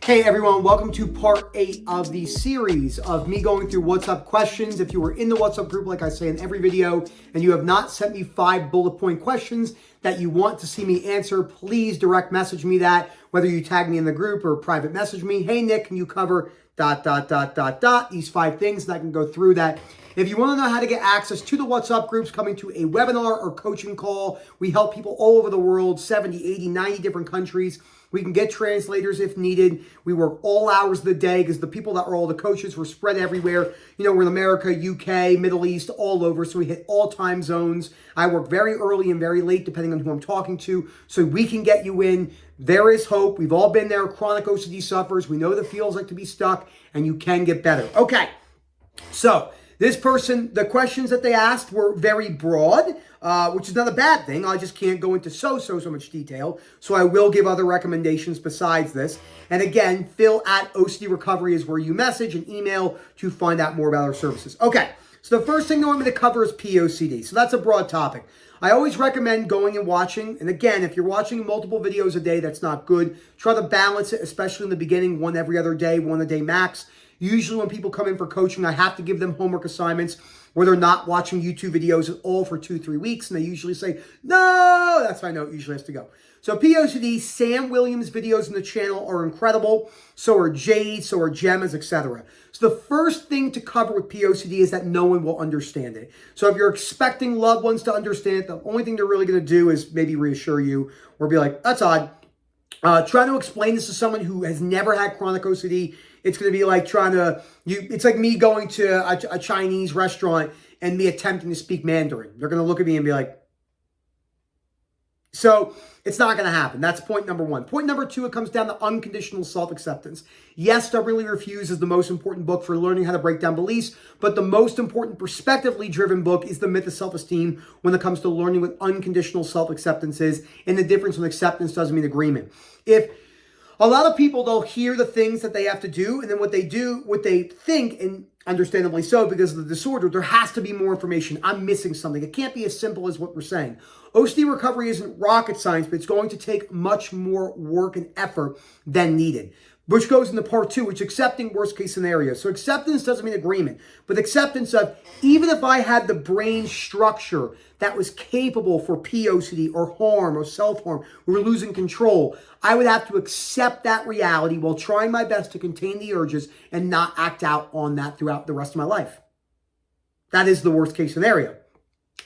Hey everyone, welcome to part 8 of the series of me going through What's Up questions. If you were in the What's Up group, like I say in every video, and you have not sent me 5 bullet point questions that you want to see me answer, please direct message me that, whether you tag me in the group or private message me. Hey Nick, can you cover ... these 5 things, and I can go through that. If you want to know how to get access to the What's Up groups, coming to a webinar or coaching call, we help people all over the world, 70, 80, 90 different countries. We can get translators if needed. We work all hours of the day because the people that are all the coaches were spread everywhere. You know, we're in America, UK, Middle East, all over. So we hit all time zones. I work very early and very late, depending on who I'm talking to. So we can get you in. There is hope. We've all been there. Chronic OCD sufferers. We know what it feels like to be stuck, and you can get better. Okay. So this person, the questions that they asked were very broad, which is not a bad thing. I just can't go into so much detail. So I will give other recommendations besides this. And again, Phil at OCD Recovery is where you message and email to find out more about our services. Okay, so the first thing I want me to cover is POCD. So that's a broad topic. I always recommend going and watching. And again, if you're watching multiple videos a day, that's not good. Try to balance it, especially in the beginning, one every other day, one a day max. Usually when people come in for coaching, I have to give them homework assignments where they're not watching YouTube videos at all for 2-3 weeks. And they usually say, no, that's how I know it usually has to go. So POCD, Sam Williams' videos on the channel are incredible. So are Jade, so are Gemma's, etc. So the first thing to cover with POCD is that no one will understand it. So if you're expecting loved ones to understand it, the only thing they're really going to do is maybe reassure you or be like, that's odd. Trying to explain this to someone who has never had chronic OCD, it's going to be like it's like me going to a Chinese restaurant and me attempting to speak Mandarin. They're going to look at me and be like, so it's not going to happen. That's point number 1. Point number 2, it comes down to unconditional self-acceptance. Yes, Stubbornly Refuse is the most important book for learning how to break down beliefs, but the most important perspectively driven book is The Myth of Self-Esteem when it comes to learning what unconditional self-acceptance is and the difference when acceptance doesn't mean agreement. If a lot of people, they'll hear the things that they have to do, and then what they do, what they think, and understandably so because of the disorder, there has to be more information. I'm missing something. It can't be as simple as what we're saying. OCD recovery isn't rocket science, but it's going to take much more work and effort than needed, which goes into part 2, which is accepting worst case scenarios. So acceptance doesn't mean agreement, but acceptance of, even if I had the brain structure that was capable for POCD or harm or self-harm, we were losing control, I would have to accept that reality while trying my best to contain the urges and not act out on that throughout the rest of my life. That is the worst case scenario.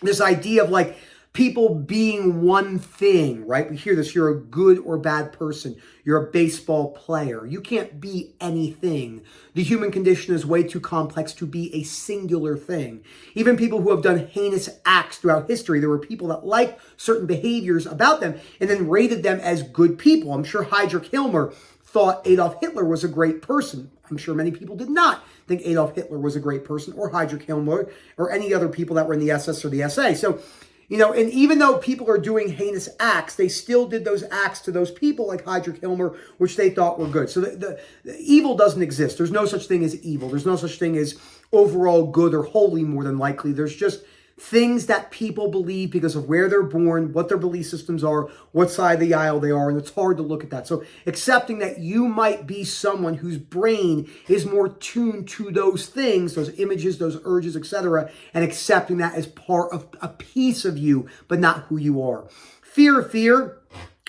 This idea of like people being one thing, right? We hear this, you're a good or bad person. You're a baseball player. You can't be anything. The human condition is way too complex to be a singular thing. Even people who have done heinous acts throughout history, there were people that liked certain behaviors about them and then rated them as good people. I'm sure Heinrich Himmler thought Adolf Hitler was a great person. I'm sure many people did not think Adolf Hitler was a great person, or Heinrich Himmler, or any other people that were in the SS or the SA. So, you know, and even though people are doing heinous acts, they still did those acts to those people like Heinrich Himmler, which they thought were good. So the evil doesn't exist. There's no such thing as evil. There's no such thing as overall good or holy, more than likely. There's just things that people believe because of where they're born, what their belief systems are, what side of the aisle they are, and it's hard to look at that. So accepting that you might be someone whose brain is more tuned to those things, those images, those urges, etc., and accepting that as part of a piece of you, but not who you are. Fear.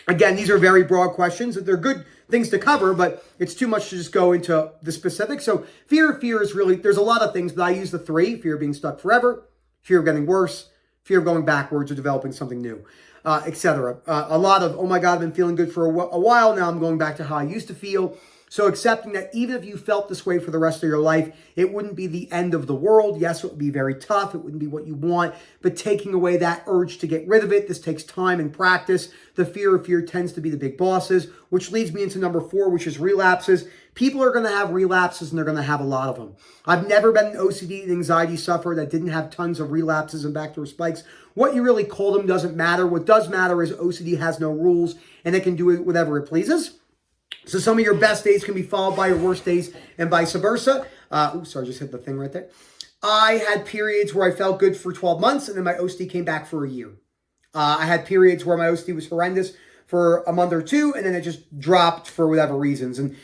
Again, these are very broad questions. They're good things to cover, but it's too much to just go into the specifics. So fear is really, there's a lot of things, but I use the 3, fear of being stuck forever, fear of getting worse, fear of going backwards or developing something new, etc. A lot of, oh my God, I've been feeling good for a while, now I'm going back to how I used to feel. So accepting that even if you felt this way for the rest of your life, it wouldn't be the end of the world. Yes, it would be very tough. It wouldn't be what you want, but taking away that urge to get rid of it, this takes time and practice. The fear of fear tends to be the big bosses, which leads me into number 4, which is relapses. People are going to have relapses, and they're going to have a lot of them. I've never been an OCD and anxiety sufferer that didn't have tons of relapses and backdoor spikes. What you really call them doesn't matter. What does matter is OCD has no rules, and it can do whatever it pleases. So some of your best days can be followed by your worst days and vice versa. Sorry, I just hit the thing right there. I had periods where I felt good for 12 months, and then my OCD came back for a year. I had periods where my OCD was horrendous for a month or 2, and then it just dropped for whatever reasons. And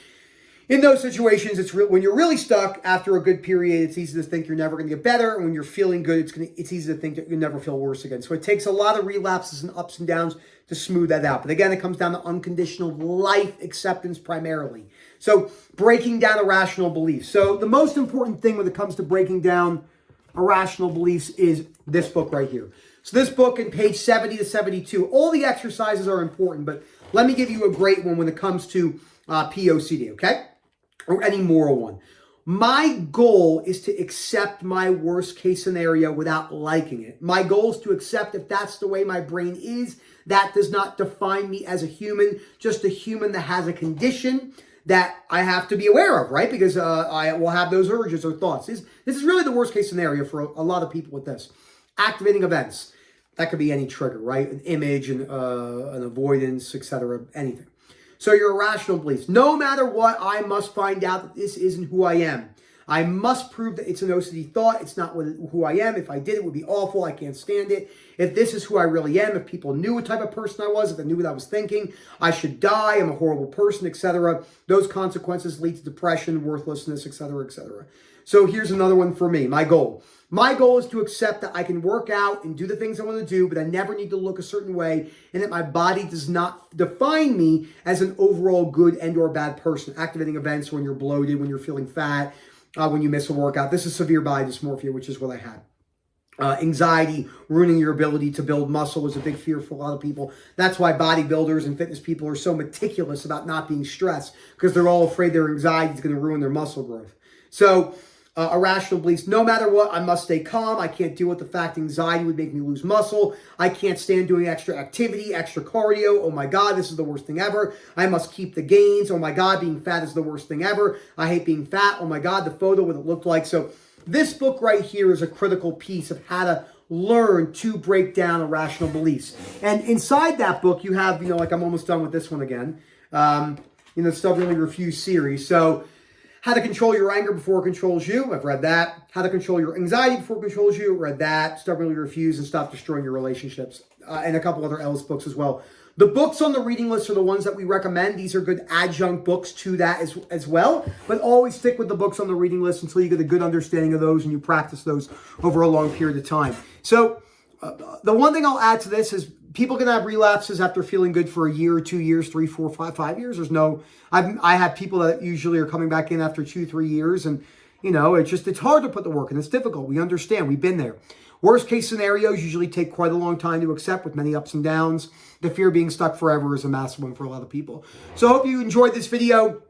in those situations, when you're really stuck after a good period, it's easy to think you're never going to get better. And when you're feeling good, it's easy to think that you'll never feel worse again. So it takes a lot of relapses and ups and downs to smooth that out. But again, it comes down to unconditional life acceptance primarily. So breaking down irrational beliefs. So the most important thing when it comes to breaking down irrational beliefs is this book right here. So this book in page 70 to 72, all the exercises are important, but let me give you a great one when it comes to POCD, okay? Or any moral one. My goal is to accept my worst case scenario without liking it. My goal is to accept if that's the way my brain is. That does not define me as a human, just a human that has a condition that I have to be aware of, right? Because I will have those urges or thoughts. This is really the worst case scenario for a lot of people with this. Activating events. That could be any trigger, right? An image, an avoidance, etc., anything. So your irrational beliefs. No matter what, I must find out that this isn't who I am. I must prove that it's an OCD thought. It's not who I am. If I did, it would be awful. I can't stand it. If this is who I really am, if people knew what type of person I was, if they knew what I was thinking, I should die. I'm a horrible person, etc. Those consequences lead to depression, worthlessness, etc., etc. So here's another one for me. My goal. My goal is to accept that I can work out and do the things I want to do, but I never need to look a certain way, and that my body does not define me as an overall good and or bad person. Activating events when you're bloated, when you're feeling fat, when you miss a workout. This is severe body dysmorphia, which is what I had. Anxiety, ruining your ability to build muscle is a big fear for a lot of people. That's why bodybuilders and fitness people are so meticulous about not being stressed, because they're all afraid their anxiety is going to ruin their muscle growth. So irrational beliefs. No matter what, I must stay calm. I can't deal with the fact anxiety would make me lose muscle. I can't stand doing extra activity, extra cardio. Oh my God, this is the worst thing ever. I must keep the gains. Oh my God, being fat is the worst thing ever. I hate being fat. Oh my God, the photo, what it looked like. So this book right here is a critical piece of how to learn to break down irrational beliefs. And inside that book, you have, like I'm almost done with this one again, Stubbornly Refuse series. So how to control your anger before it controls you. I've read that. How to control your anxiety before it controls you. Read that. Stubbornly Refuse and Stop Destroying Your Relationships. And a couple other Ellis books as well. The books on the reading list are the ones that we recommend. These are good adjunct books to that as well. But always stick with the books on the reading list until you get a good understanding of those and you practice those over a long period of time. So the one thing I'll add to this is people can have relapses after feeling good for a year, 2 years, 3, 4, 5 years. I have people that usually are coming back in after 2, 3 years, and it's hard to put the work in. It's difficult. We understand. We've been there. Worst case scenarios usually take quite a long time to accept, with many ups and downs. The fear of being stuck forever is a massive one for a lot of people. So I hope you enjoyed this video.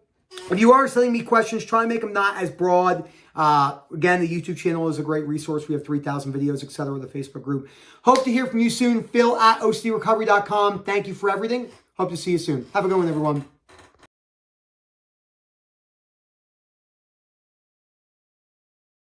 If you are sending me questions, try and make them not as broad. Again, the YouTube channel is a great resource. We have 3,000 videos, etc. The Facebook group. Hope to hear from you soon. Phil at OCDrecovery.com. Thank you for everything. Hope to see you soon. Have a good one, everyone.